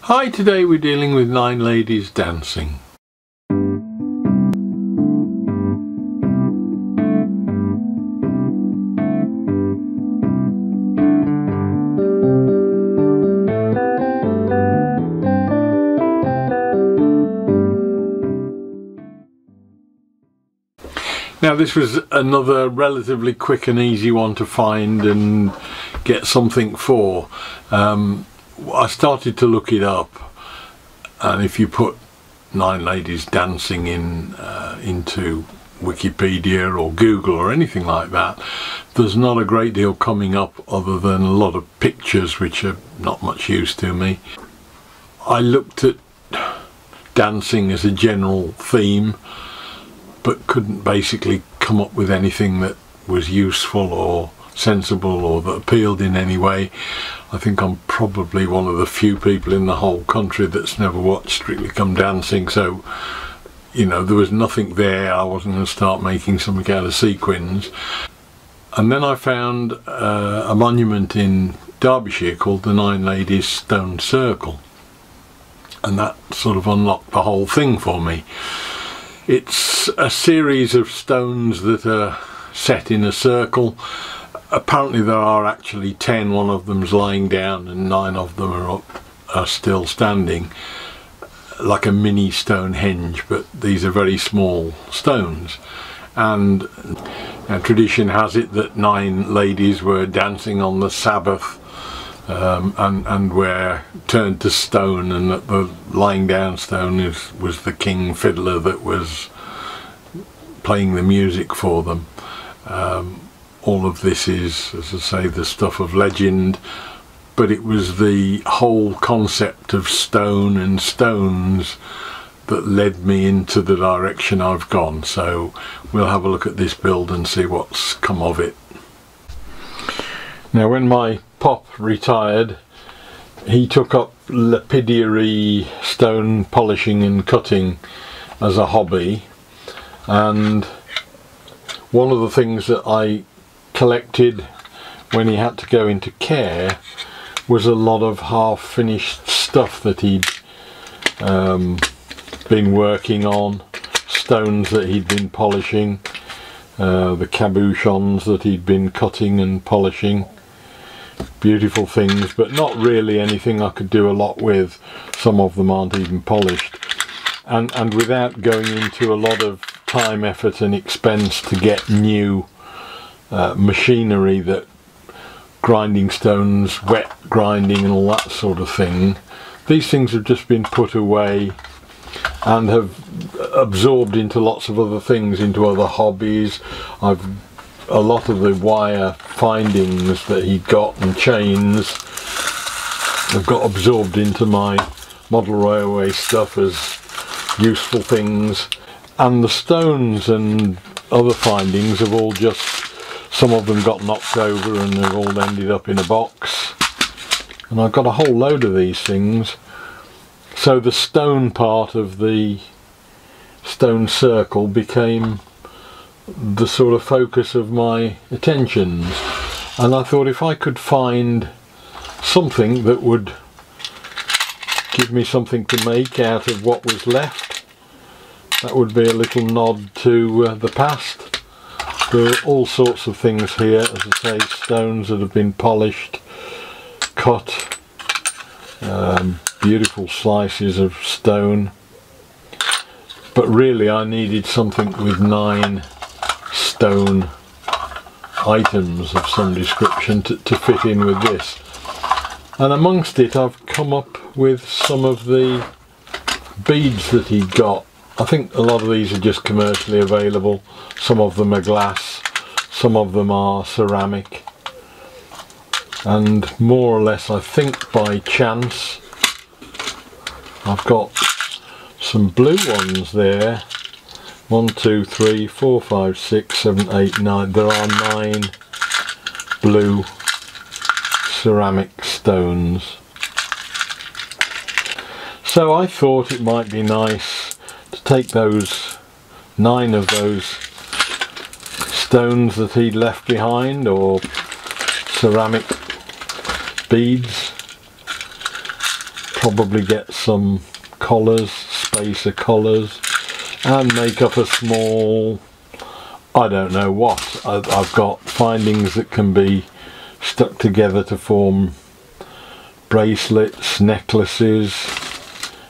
Hi, today we're dealing with 9 ladies dancing. Now this was another relatively quick and easy one to find and get something for. I started to look it up, and if you put 9 ladies dancing into Wikipedia or Google or anything like that, there's not a great deal coming up other than a lot of pictures which are not much use to me. I looked at dancing as a general theme, but couldn't basically come up with anything that was useful or sensible or that appealed in any way. I think I'm probably one of the few people in the whole country that's never watched Strictly Come Dancing, so you know, there was nothing there. I wasn't going to start making something out of sequins. And then I found a monument in Derbyshire called the 9 Ladies Stone Circle, and that sort of unlocked the whole thing for me. It's a series of stones that are set in a circle. Apparently there are actually 10, one of them's lying down and 9 of them are still standing, like a mini Stonehenge, but these are very small stones. And tradition has it that 9 ladies were dancing on the Sabbath and were turned to stone, and that the lying down stone was the king fiddler that was playing the music for them. All of this is, as I say, the stuff of legend, but it was the whole concept of stone and stones that led me into the direction I've gone. So we'll have a look at this build and see what's come of it. Now, when my pop retired, he took up lapidary stone polishing and cutting as a hobby, and one of the things that I collected when he had to go into care was a lot of half-finished stuff that he'd been working on, stones that he'd been polishing, the cabochons that he'd been cutting and polishing. Beautiful things, but not really anything I could do a lot with. Some of them aren't even polished, and without going into a lot of time, effort and expense to get new machinery, that grinding stones, wet grinding and all that sort of thing. These things have just been put away and have absorbed into lots of other things, into other hobbies. A lot of the wire findings that he got and chains have got absorbed into my model railway stuff as useful things, and the stones and other findings have all just, some of them got knocked over and they've all ended up in a box, and I've got a whole load of these things. So the stone part of the stone circle became the sort of focus of my attentions, and I thought if I could find something that would give me something to make out of what was left, that would be a little nod to the past. There are all sorts of things here, as I say, stones that have been polished, cut, beautiful slices of stone, but really I needed something with 9 stone items of some description to fit in with this. And amongst it I've come up with some of the beads that he got. I think a lot of these are just commercially available. Some of them are glass, some of them are ceramic, and more or less I think by chance I've got some blue ones there. 1, 2, 3, 4, 5, 6, 7, 8, 9. There are 9 blue ceramic stones. So I thought it might be nice to take those 9 of those stones that he'd left behind, or ceramic beads, probably get some collars, spacer collars, and make up a small, I don't know what. I've got findings that can be stuck together to form bracelets, necklaces.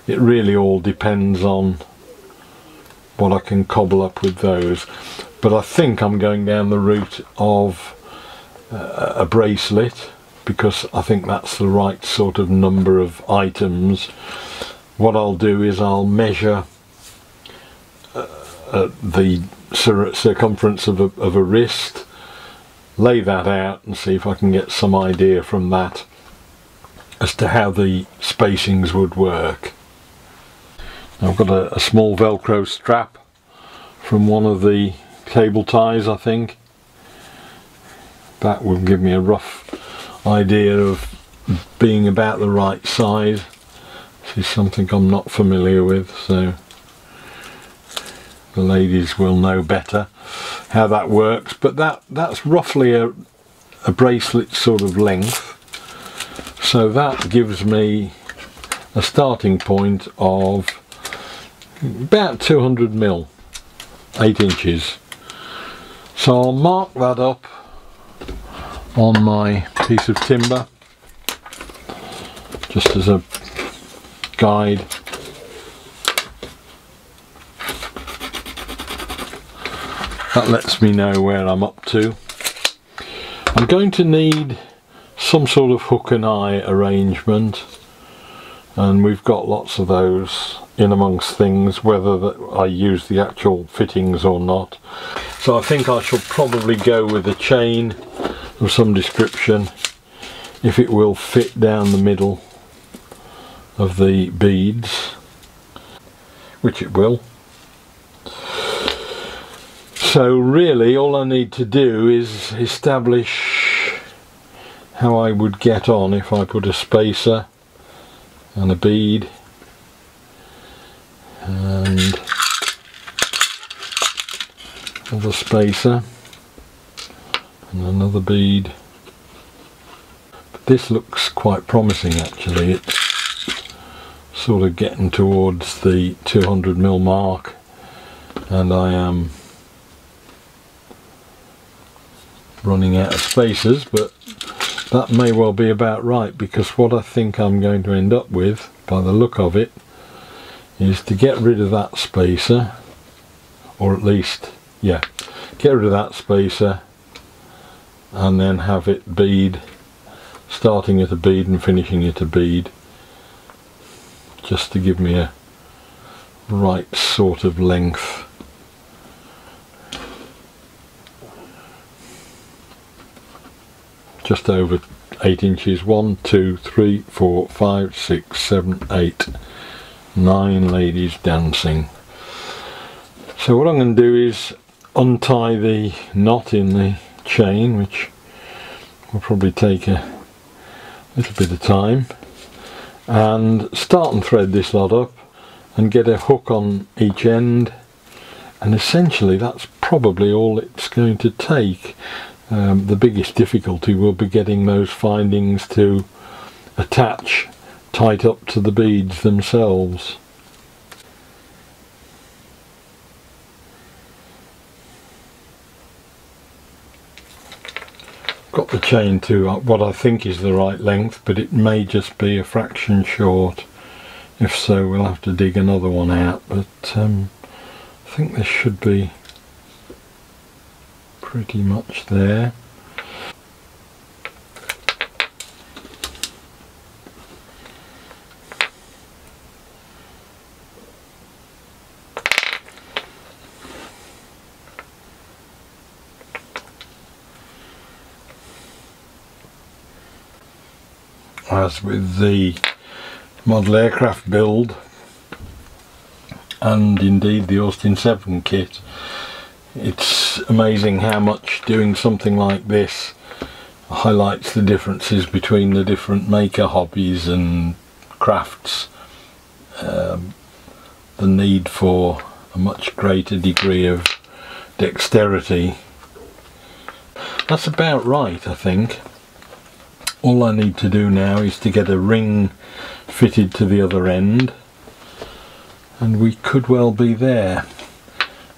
It really all depends on what I can cobble up with those. But I think I'm going down the route of a bracelet, because I think that's the right sort of number of items. What I'll do is I'll measure the circumference of a wrist, lay that out and see if I can get some idea from that as to how the spacings would work. I've got a small Velcro strap from one of the cable ties, I think. That will give me a rough idea of being about the right size. This is something I'm not familiar with, so the ladies will know better how that works, but that's roughly a bracelet sort of length, so that gives me a starting point of about 200 mil, 8 inches. So I'll mark that up on my piece of timber just as a guide. That lets me know where I'm up to. I'm going to need some sort of hook and eye arrangement, and we've got lots of those in amongst things, whether I use the actual fittings or not. So I think I shall probably go with a chain of some description, if it will fit down the middle of the beads, which it will. So really all I need to do is establish how I would get on if I put a spacer and a bead and another spacer and another bead. But this looks quite promising actually. It's sort of getting towards the 200 mil mark, and I am running out of spacers, but that may well be about right, because what I think I'm going to end up with, by the look of it, is to get rid of that spacer, or at least, yeah, get rid of that spacer and then have it bead, starting at a bead and finishing at a bead, just to give me a right sort of length. Just over 8 inches. 1, 2, 3, 4, 5, 6, 7, 8, 9 ladies dancing. So what I'm going to do is untie the knot in the chain, which will probably take a little bit of time, and start and thread this lot up and get a hook on each end, and essentially that's probably all it's going to take. The biggest difficulty will be getting those findings to attach tight up to the beads themselves. Got the chain to what I think is the right length, but it may just be a fraction short. If so, we'll have to dig another one out, but I think this should be pretty much there. As with the model aircraft build, and indeed the Austin 7 kit, it's amazing how much doing something like this highlights the differences between the different maker hobbies and crafts. The need for a much greater degree of dexterity. That's about right, I think. All I need to do now is to get a ring fitted to the other end, and we could well be there.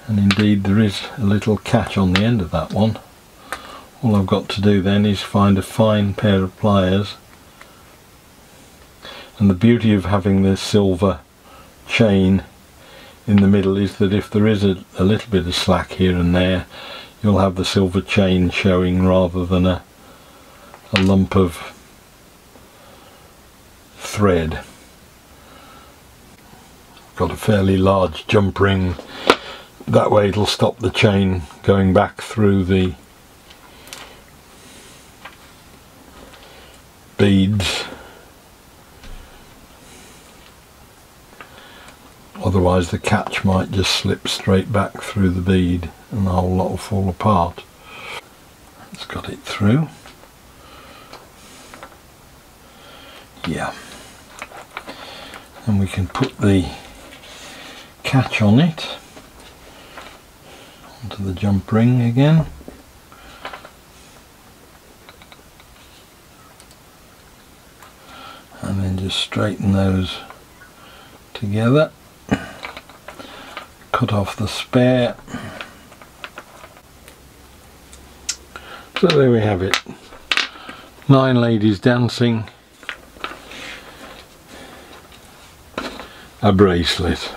And indeed there is a little catch on the end of that one. All I've got to do then is find a fine pair of pliers, and the beauty of having this silver chain in the middle is that if there is a little bit of slack here and there, you'll have the silver chain showing rather than a lump of thread. Got a fairly large jump ring, that way it'll stop the chain going back through the beads. Otherwise the catch might just slip straight back through the bead and the whole lot will fall apart. It's got it through. Yeah. And we can put the catch on it, onto the jump ring again. And then just straighten those together. Cut off the spare. So there we have it. 9 ladies dancing, a bracelet.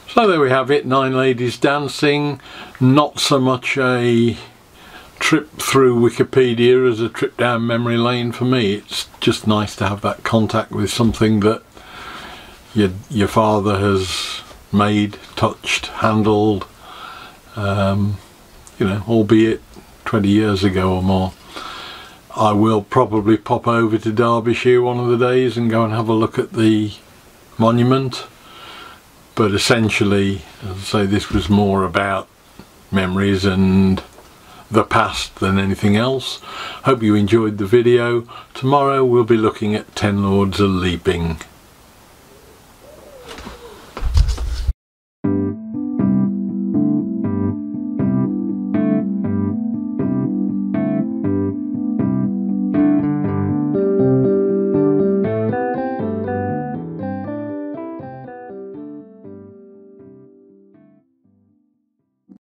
So there we have it, 9 ladies dancing. Not so much a trip through Wikipedia as a trip down memory lane for me. It's just nice to have that contact with something that your father has made, touched, handled, you know, albeit 20 years ago or more. I will probably pop over to Derbyshire one of the days and go and have a look at the monument, but essentially, as I say, this was more about memories and the past than anything else. Hope you enjoyed the video. Tomorrow we'll be looking at 10 Lords a Leaping.